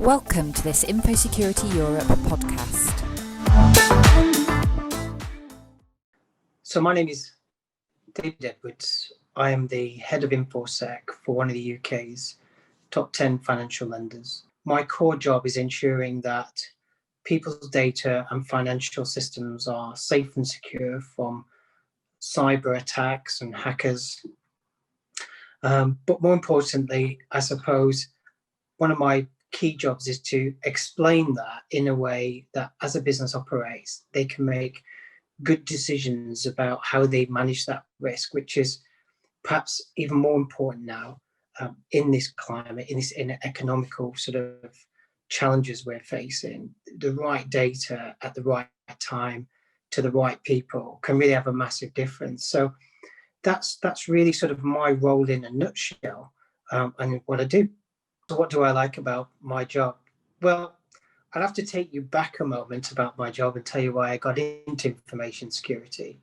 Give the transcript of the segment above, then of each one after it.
Welcome to this Infosecurity Europe podcast. So my name is David Edwards. I am the head of Infosec for one of the UK's top 10 financial lenders. My core job is ensuring that people's data and financial systems are safe and secure from cyber attacks and hackers. But more importantly, I suppose, one of my key jobs is to explain that in a way that as a business operates, they can make good decisions about how they manage that risk, which is perhaps even more important now in this climate, in economical sort of challenges we're facing. The right data at the right time to the right people can really have a massive difference. So that's really sort of my role in a nutshell, and what I do. So what do I like about my job? Well, I'd have to take you back a moment about my job and tell you why I got into information security.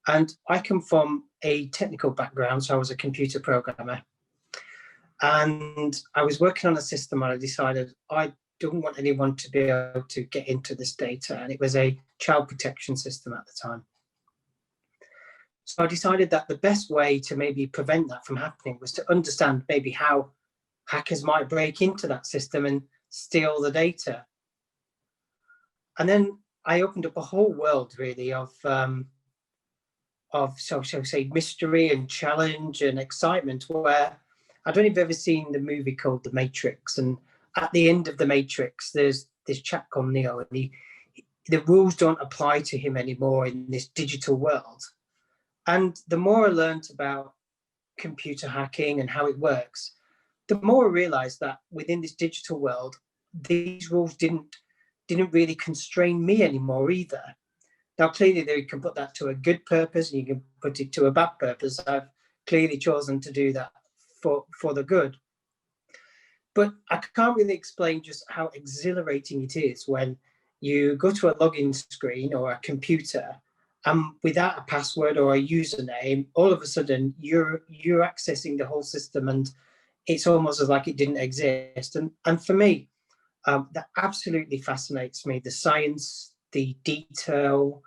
And I come from a technical background, so I was a computer programmer. And I was working on a system and I decided I don't want anyone to be able to get into this data. And it was a child protection system at the time. So I decided that the best way to maybe prevent that from happening was to understand maybe how hackers might break into that system and steal the data. And then I opened up a whole world really of so say mystery and challenge and excitement, where I don't know if you've ever seen the movie called The Matrix, and at the end of The Matrix there's this chap called Neo, and the rules don't apply to him anymore in this digital world. And the more I learned about computer hacking and how it works, the more I realized that within this digital world, these rules didn't really constrain me anymore either. Now, clearly, you can put that to a good purpose and you can put it to a bad purpose. I've clearly chosen to do that for the good. But I can't really explain just how exhilarating it is when you go to a login screen or a computer, and without a password or a username, all of a sudden you're accessing the whole system, and it's almost as like it didn't exist. And for me, that absolutely fascinates me. The science, the detail,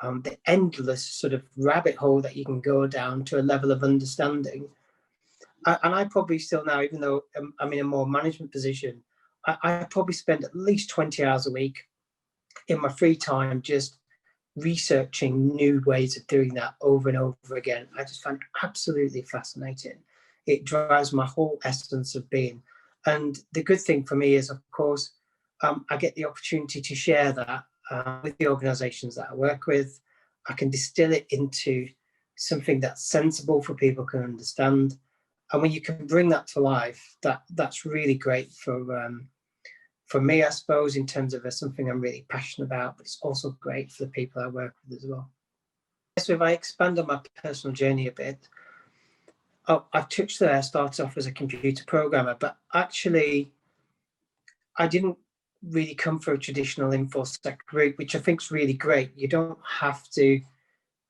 the endless sort of rabbit hole that you can go down to a level of understanding. And I probably still now, even though I'm in a more management position, I probably spend at least 20 hours a week in my free time just researching new ways of doing that over and over again. I just find it absolutely fascinating. It drives my whole essence of being. And the good thing for me is, of course, I get the opportunity to share that with the organizations that I work with. I can distill it into something that's sensible for people can understand. And when you can bring that to life, that's really great for me, I suppose, in terms of something I'm really passionate about, but it's also great for the people I work with as well. So if I expand on my personal journey a bit, I've touched there, I started off as a computer programmer, but actually I didn't really come for a traditional Infosec route, which I think is really great. You don't have to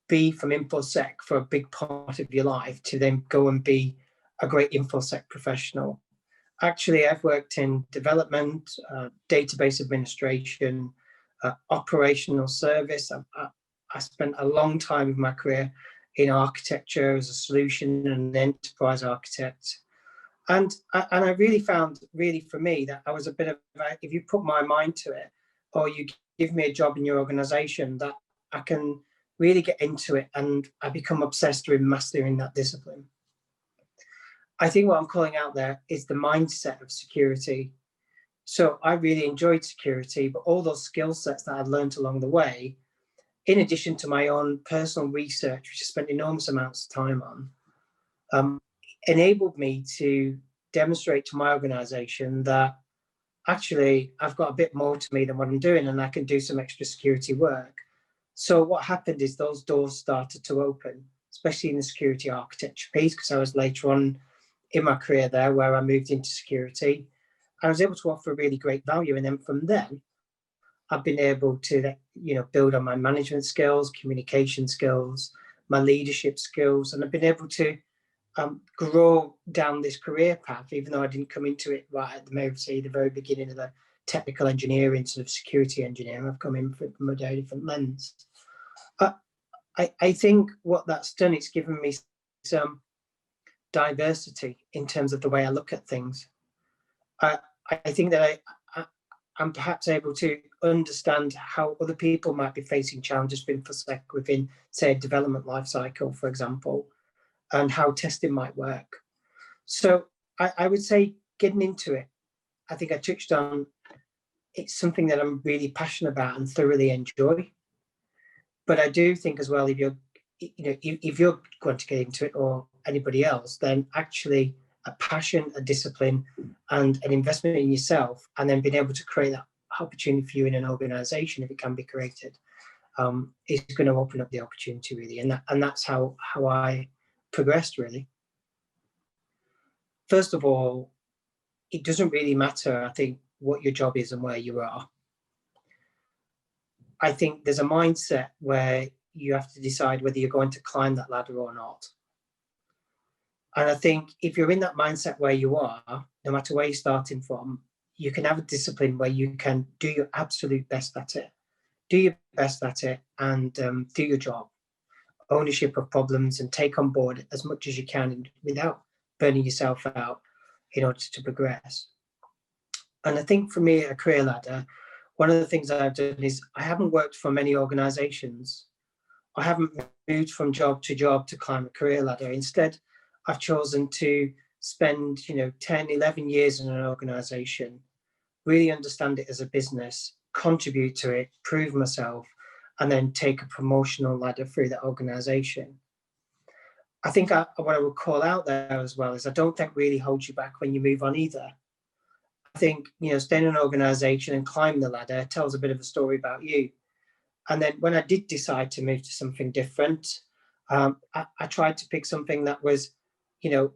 be from Infosec for a big part of your life to then go and be a great Infosec professional. Actually, I've worked in development, database administration, operational service. I spent a long time of my career in architecture as a solution and enterprise architect. And I really found, really for me, that I was a bit of, if you put my mind to it, or you give me a job in your organization, that I can really get into it and I become obsessed with mastering that discipline. I think what I'm calling out there is the mindset of security. So I really enjoyed security, but all those skill sets that I'd learned along the way, in addition to my own personal research, which I spent enormous amounts of time on, enabled me to demonstrate to my organization that actually I've got a bit more to me than what I'm doing, and I can do some extra security work. So what happened is those doors started to open, especially in the security architecture piece, because I was later on in my career there where I moved into security. I was able to offer really great value. And then from then, I've been able to, build on my management skills, communication skills, my leadership skills, and I've been able to grow down this career path, even though I didn't come into it right at the very beginning of the technical engineering, sort of security engineering. I've come in from a very different lens. I think what that's done, it's given me some diversity in terms of the way I look at things. I think that I'm perhaps able to understand how other people might be facing challenges for Infosec within, say, a development lifecycle, for example, and how testing might work. So I would say getting into it, I think I touched on, it's something that I'm really passionate about and thoroughly enjoy. But I do think as well, if you're going to get into it, or anybody else, then actually a passion, a discipline, and an investment in yourself, and then being able to create that opportunity for you in an organization, if it can be created, is going to open up the opportunity, really. And that's how I progressed, really. First of all, it doesn't really matter, I think, what your job is and where you are. I think there's a mindset where you have to decide whether you're going to climb that ladder or not. And I think if you're in that mindset where you are, no matter where you're starting from, you can have a discipline where you can do your absolute best at it. Do your best at it and do your job. Ownership of problems, and take on board as much as you can without burning yourself out in order to progress. And I think for me, a career ladder, one of the things that I've done is I haven't worked for many organizations. I haven't moved from job to climb a career ladder. Instead, I've chosen to spend 10, 11 years in an organization, really understand it as a business, contribute to it, prove myself, and then take a promotional ladder through that organization. I think what I would call out there as well is I don't think really holds you back when you move on either. I think, staying in an organization and climbing the ladder tells a bit of a story about you. And then when I did decide to move to something different, I tried to pick something that was,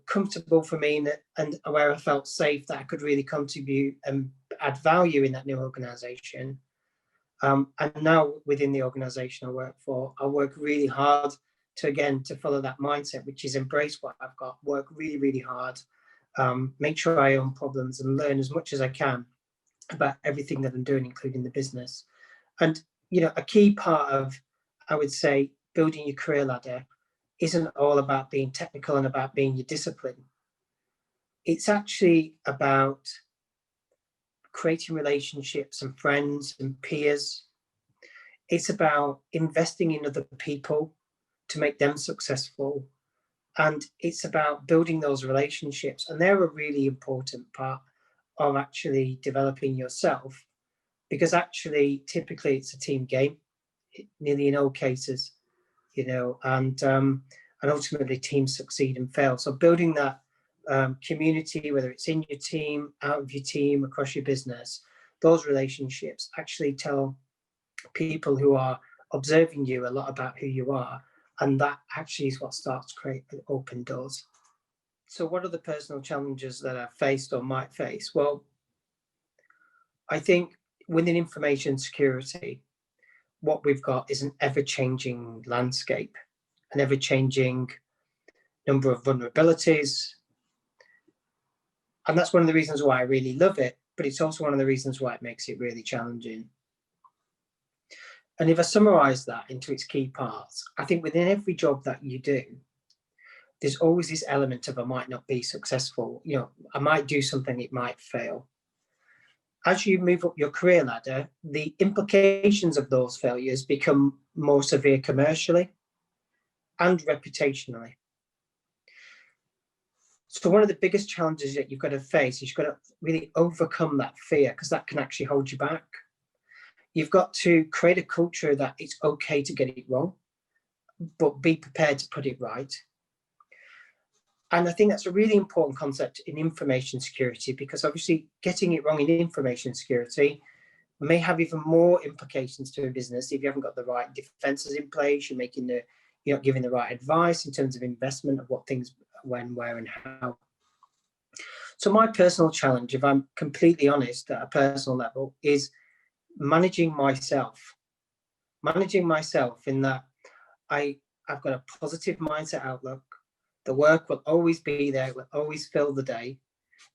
comfortable for me, and where I felt safe, that I could really contribute and add value in that new organization. And now within the organization I work for, I work really hard to follow that mindset, which is embrace what I've got, work really, really hard, make sure I own problems, and learn as much as I can about everything that I'm doing, including the business. And a key part of, I would say, building your career ladder isn't all about being technical and about being your discipline. It's actually about creating relationships and friends and peers. It's about investing in other people to make them successful. And it's about building those relationships. And they're a really important part of actually developing yourself, because actually, typically it's a team game, nearly in all cases, and ultimately teams succeed and fail. So building that community, whether it's in your team, out of your team, across your business, those relationships actually tell people who are observing you a lot about who you are. And that actually is what starts to create open doors. So what are the personal challenges that I've faced or might face? Well, I think within information security, what we've got is an ever-changing landscape, an ever-changing number of vulnerabilities. And that's one of the reasons why I really love it, but it's also one of the reasons why it makes it really challenging. And if I summarize that into its key parts, I think within every job that you do, there's always this element of I might not be successful. I might do something, it might fail. As you move up your career ladder, the implications of those failures become more severe commercially and reputationally. So one of the biggest challenges that you've got to face is you've got to really overcome that fear, because that can actually hold you back. You've got to create a culture that it's okay to get it wrong, but be prepared to put it right. And I think that's a really important concept in information security, because obviously getting it wrong in information security may have even more implications to a business if you haven't got the right defenses in place, you're not giving the right advice in terms of investment of what things, when, where, and how. So my personal challenge, if I'm completely honest at a personal level, is managing myself in that I've got a positive mindset outlook. The work will always be there, it will always fill the day.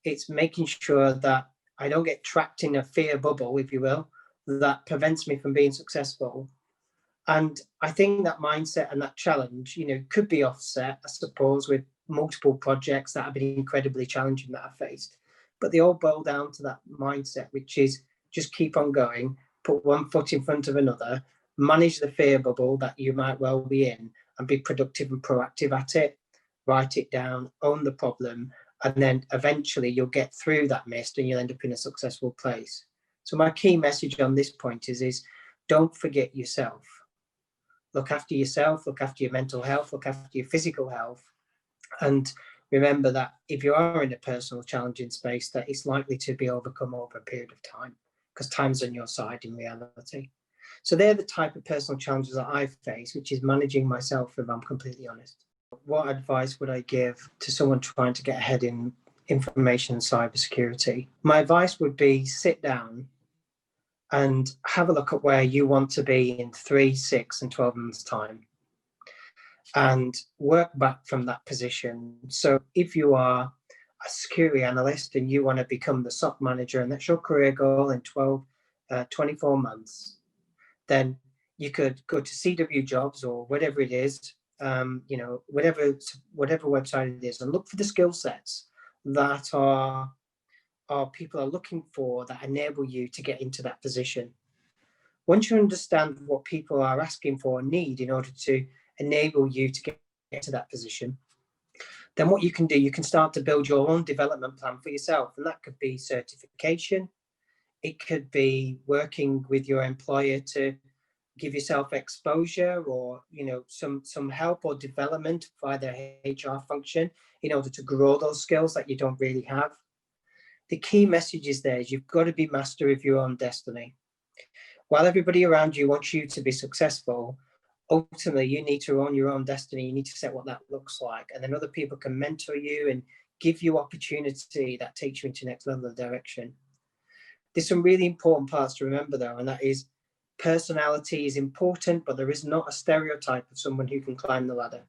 It's making sure that I don't get trapped in a fear bubble, if you will, that prevents me from being successful. And I think that mindset and that challenge, could be offset, I suppose, with multiple projects that have been incredibly challenging that I've faced. But they all boil down to that mindset, which is just keep on going, put one foot in front of another, manage the fear bubble that you might well be in, and be productive and proactive at it. Write it down, own the problem, and then eventually you'll get through that mist and you'll end up in a successful place. So my key message on this point is don't forget yourself. Look after yourself, look after your mental health, look after your physical health. And remember that if you are in a personal challenging space, that it's likely to be overcome over a period of time, because time's on your side in reality. So they're the type of personal challenges that I face, which is managing myself, if I'm completely honest. What advice would I give to someone trying to get ahead in information and cybersecurity? My advice would be sit down and have a look at where you want to be in 3, 6, and 12 months' time, and work back from that position. So if you are a security analyst and you want to become the SOC manager, and that's your career goal in 24 months, then you could go to CW Jobs or whatever it is, whatever website it is, and look for the skill sets that are people are looking for that enable you to get into that position. Once you understand what people are asking for and need in order to enable you to get to that position, then what you can do, you can start to build your own development plan for yourself. And that could be certification. It could be working with your employer to give yourself exposure, or some help or development via their HR function in order to grow those skills that you don't really have. The key message is there is you've got to be master of your own destiny. While everybody around you wants you to be successful, ultimately you need to own your own destiny. You need to set what that looks like, and then other people can mentor you and give you opportunity that takes you into the next level of direction. There's some really important parts to remember though, and that is personality is important, but there is not a stereotype of someone who can climb the ladder.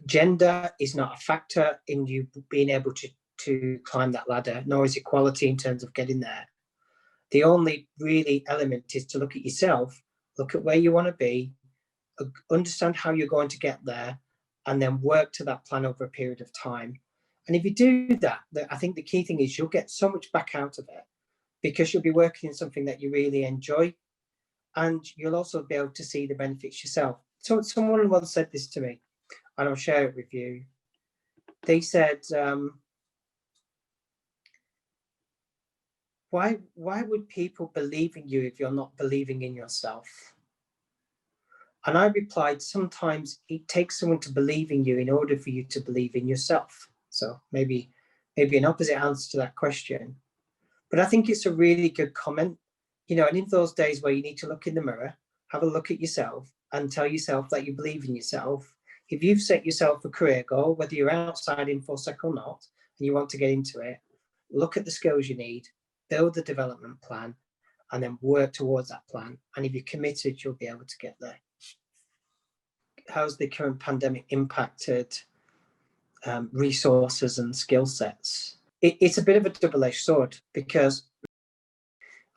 Gender is not a factor in you being able to climb that ladder, nor is equality in terms of getting there. The only really element is to look at yourself, look at where you want to be, understand how you're going to get there, and then work to that plan over a period of time. And if you do that, I think the key thing is you'll get so much back out of it, because you'll be working in something that you really enjoy, and you'll also be able to see the benefits yourself. So someone once said this to me, and I'll share it with you. They said, why would people believe in you if you're not believing in yourself? And I replied, sometimes it takes someone to believe in you in order for you to believe in yourself. So maybe an opposite answer to that question. But I think it's a really good comment, and in those days where you need to look in the mirror, have a look at yourself and tell yourself that you believe in yourself. If you've set yourself a career goal, whether you're outside Infosec or not, and you want to get into it, look at the skills you need, build the development plan, and then work towards that plan. And if you're committed, you'll be able to get there. How's the current pandemic impacted resources and skill sets? It's a bit of a double-edged sword, because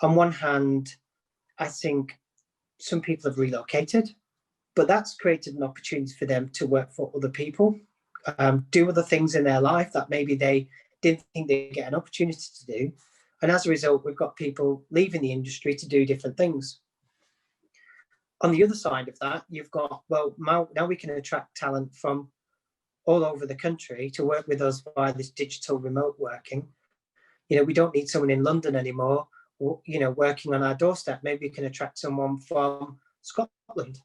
on one hand, I think some people have relocated, but that's created an opportunity for them to work for other people, do other things in their life that maybe they didn't think they'd get an opportunity to do. And as a result, we've got people leaving the industry to do different things. On the other side of that, you've got, well, now we can attract talent from all over the country to work with us via this digital remote working. We don't need someone in London anymore, working on our doorstep. Maybe we can attract someone from Scotland.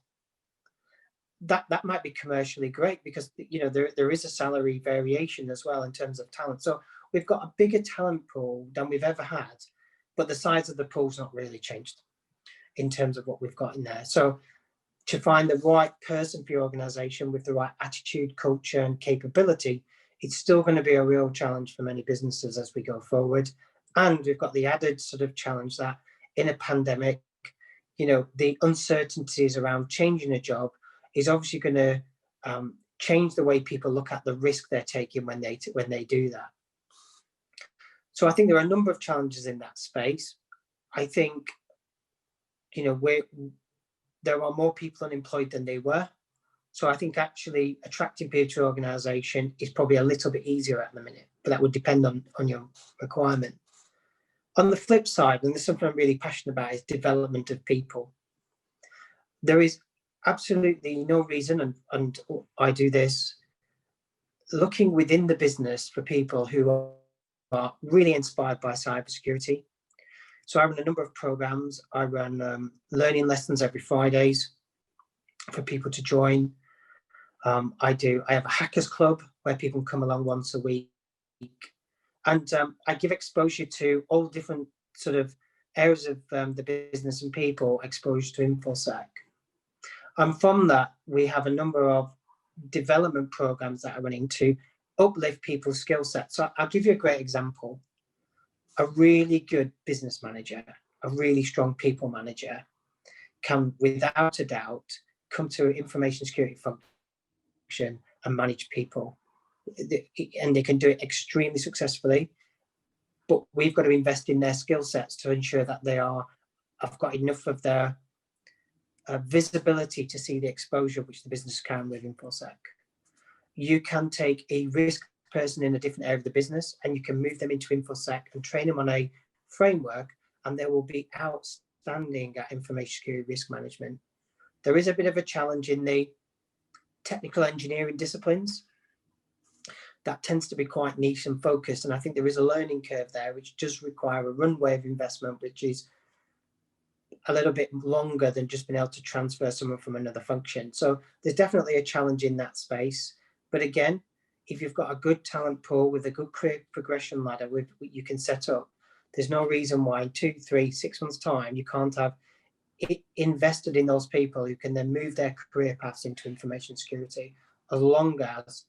That might be commercially great, because there is a salary variation as well in terms of talent. So we've got a bigger talent pool than we've ever had, but the size of the pool's not really changed in terms of what we've got in there. So to find the right person for your organization with the right attitude, culture, and capability, it's still going to be a real challenge for many businesses as we go forward. And we've got the added sort of challenge that in a pandemic, the uncertainties around changing a job is obviously going to change the way people look at the risk they're taking when they do that. So I think there are a number of challenges in that space. I think, you know, there are more people unemployed than they were. So I think actually attracting people to your organization is probably a little bit easier at the minute, but that would depend on your requirement. On the flip side, and this is something I'm really passionate about, is development of people. There is absolutely no reason, and I do this, looking within the business for people who are really inspired by cybersecurity. So I run a number of programs. I run learning lessons every Fridays for people to join. I have a hackers club where people come along once a week, and I give exposure to all different sort of areas of the business and people, exposure to Infosec. And from that, we have a number of development programs that are running to uplift people's skill sets. So I'll give you a great example. A really good business manager, a really strong people manager can, without a doubt, come to an information security function and manage people. And they can do it extremely successfully. But we've got to invest in their skill sets to ensure that I've got enough of their visibility to see the exposure which the business can with Infosec. You can take a risk person in a different area of the business and you can move them into Infosec and train them on a framework, and they will be outstanding at information security risk management. There is a bit of a challenge in the technical engineering disciplines. That tends to be quite niche and focused, and I think there is a learning curve there which does require a runway of investment which is a little bit longer than just being able to transfer someone from another function. So there's definitely a challenge in that space. But again, if you've got a good talent pool with a good career progression ladder you can set up, there's no reason why in 2, 3, 6 months' time you can't have it invested in those people who can then move their career paths into information security, as long as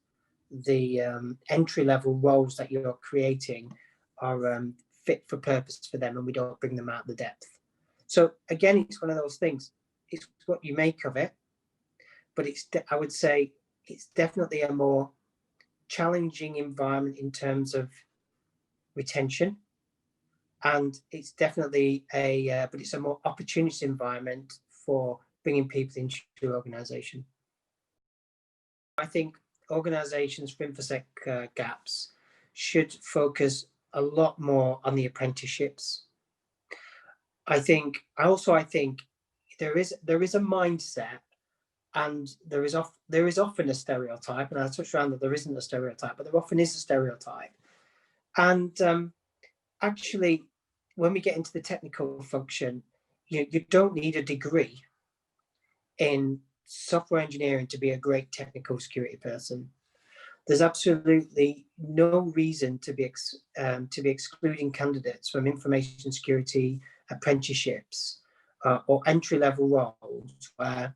the entry-level roles that you're creating are fit for purpose for them and we don't bring them out of the depth. So again, it's one of those things. It's what you make of it, but I would say it's definitely a more challenging environment in terms of retention, and it's definitely but it's a more opportunity environment for bringing people into your organization. I think organizations for Infosec gaps should focus a lot more on the apprenticeships. I think there is a mindset, and there is often a stereotype, and I touched around that there isn't a stereotype, but there often is a stereotype. And actually, when we get into the technical function, you don't need a degree in software engineering to be a great technical security person. There's absolutely no reason to be excluding candidates from information security apprenticeships or entry-level roles where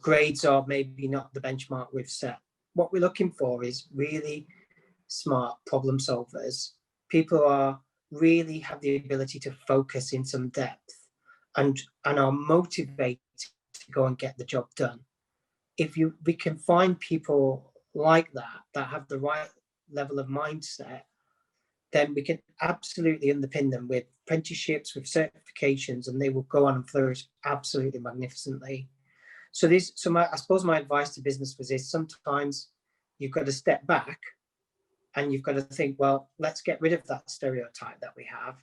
grades are maybe not the benchmark we've set. What we're looking for is really smart problem solvers. People are really have the ability to focus in some depth and are motivated to go and get the job done. If we can find people like that have the right level of mindset, then we can absolutely underpin them with apprenticeships, with certifications, and they will go on and flourish absolutely magnificently. So I suppose my advice to business was this: sometimes you've got to step back and you've got to think, well, let's get rid of that stereotype that we have,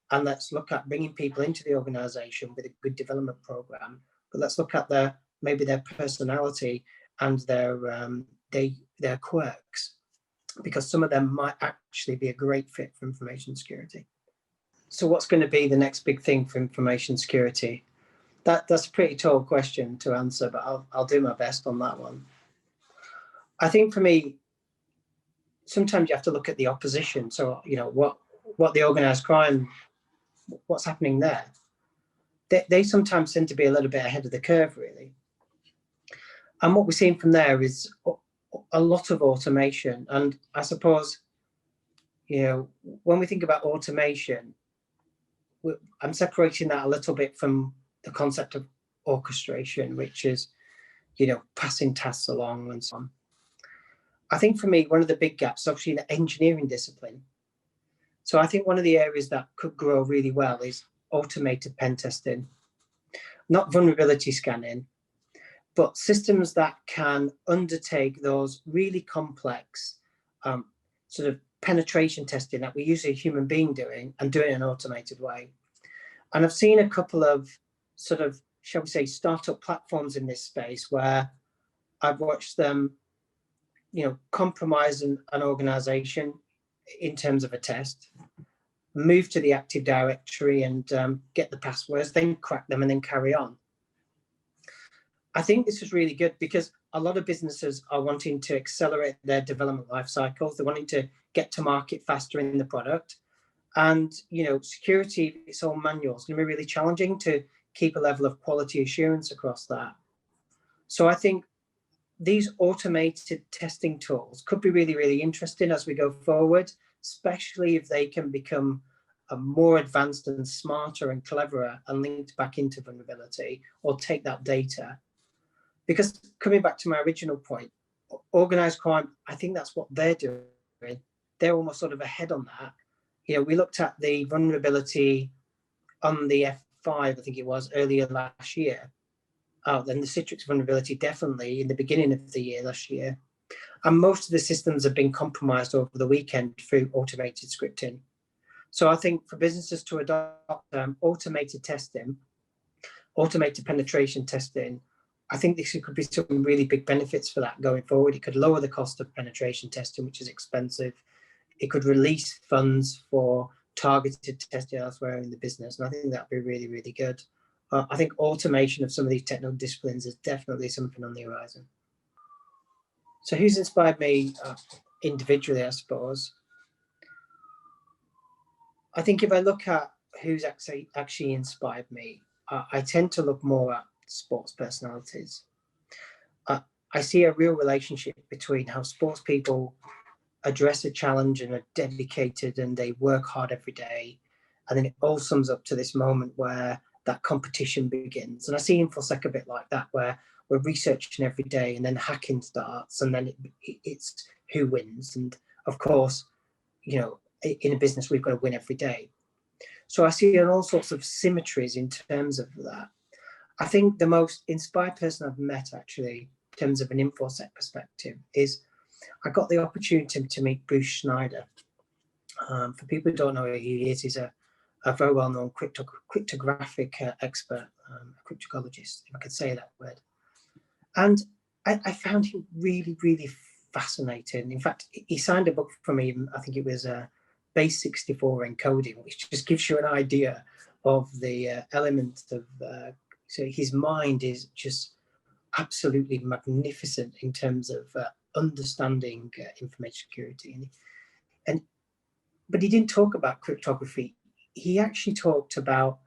and let's look at bringing people into the organization with a good development program. But let's look at their personality and their quirks, because some of them might actually be a great fit for information security. So what's going to be the next big thing for information security? That's a pretty tall question to answer, but I'll do my best on that one. I think for me, sometimes you have to look at the opposition. So, what the organized crime, what's happening there? They sometimes tend to be a little bit ahead of the curve, really. And what we're seeing from there is a lot of automation. And I suppose, when we think about automation, I'm separating that a little bit from the concept of orchestration, which is, passing tasks along and so on. I think for me, one of the big gaps, obviously, in the engineering discipline. So I think one of the areas that could grow really well is automated pen testing, not vulnerability scanning, but systems that can undertake those really complex sort of penetration testing that we usually a human being doing and do it in an automated way. And I've seen a couple of sort of, shall we say, startup platforms in this space where I've watched them, compromise an organization in terms of a test, move to the Active Directory and get the passwords, then crack them and then carry on. I think this is really good because a lot of businesses are wanting to accelerate their development life cycles. They're wanting to get to market faster in the product. And, security, it's all manual. It's going to be really challenging to keep a level of quality assurance across that. So I think these automated testing tools could be really, really interesting as we go forward, especially if they can become more advanced and smarter and cleverer and linked back into vulnerability or take that data. Because coming back to my original point, organized crime, I think that's what they're doing. They're almost sort of ahead on that. We looked at the vulnerability on the F5, I think it was, earlier last year. Then the Citrix vulnerability definitely in the beginning of the year last year. And most of the systems have been compromised over the weekend through automated scripting. So I think for businesses to adopt automated testing, automated penetration testing, I think this could be some really big benefits for that going forward. It could lower the cost of penetration testing, which is expensive. It could release funds for targeted testing elsewhere in the business. And I think that'd be really, really good. I think automation of some of these technical disciplines is definitely something on the horizon. So who's inspired me individually, I suppose? I think if I look at who's actually inspired me, I tend to look more at sports personalities. I see a real relationship between how sports people address a challenge and are dedicated and they work hard every day. And then it all sums up to this moment where that competition begins. And I see Infosec a bit like that, where we're researching every day and then hacking starts and then it's who wins. And of course, in a business, we've got to win every day. So I see all sorts of symmetries in terms of that. I think the most inspired person I've met actually, in terms of an Infosec perspective, is I got the opportunity to meet Bruce Schneider. For people who don't know who he is, he's a very well-known cryptographic expert, a cryptologist, if I could say that word. And I found him really, really fascinating. In fact, he signed a book for me, I think it was Base 64 Encoding, which just gives you an idea of the element of, so his mind is just absolutely magnificent in terms of understanding information security. But he didn't talk about cryptography. He actually talked about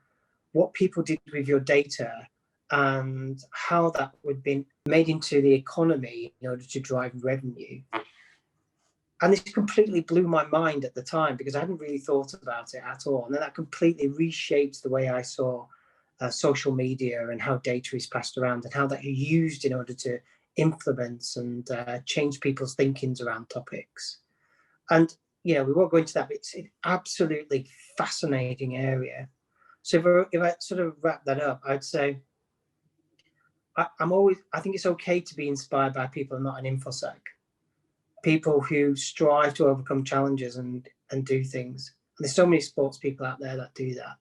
what people did with your data and how that would be made into the economy in order to drive revenue. And this completely blew my mind at the time because I hadn't really thought about it at all. And then that completely reshaped the way I saw social media and how data is passed around and how that is used in order to influence and change people's thinkings around topics. And we won't go into that, but it's an absolutely fascinating area. So if I sort of wrap that up, I'd say I think it's okay to be inspired by people not an Infosec, people who strive to overcome challenges and do things. And there's so many sports people out there that do that.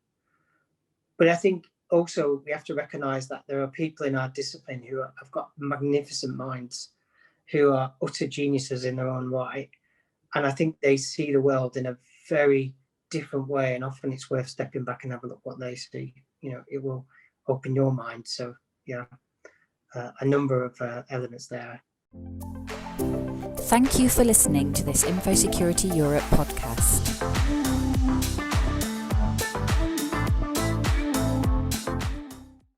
But I think also we have to recognize that there are people in our discipline who have got magnificent minds, who are utter geniuses in their own right. And I think they see the world in a very different way. And often it's worth stepping back and have a look what they see. It will open your mind. So, a number of elements there. Thank you for listening to this Infosecurity Europe podcast.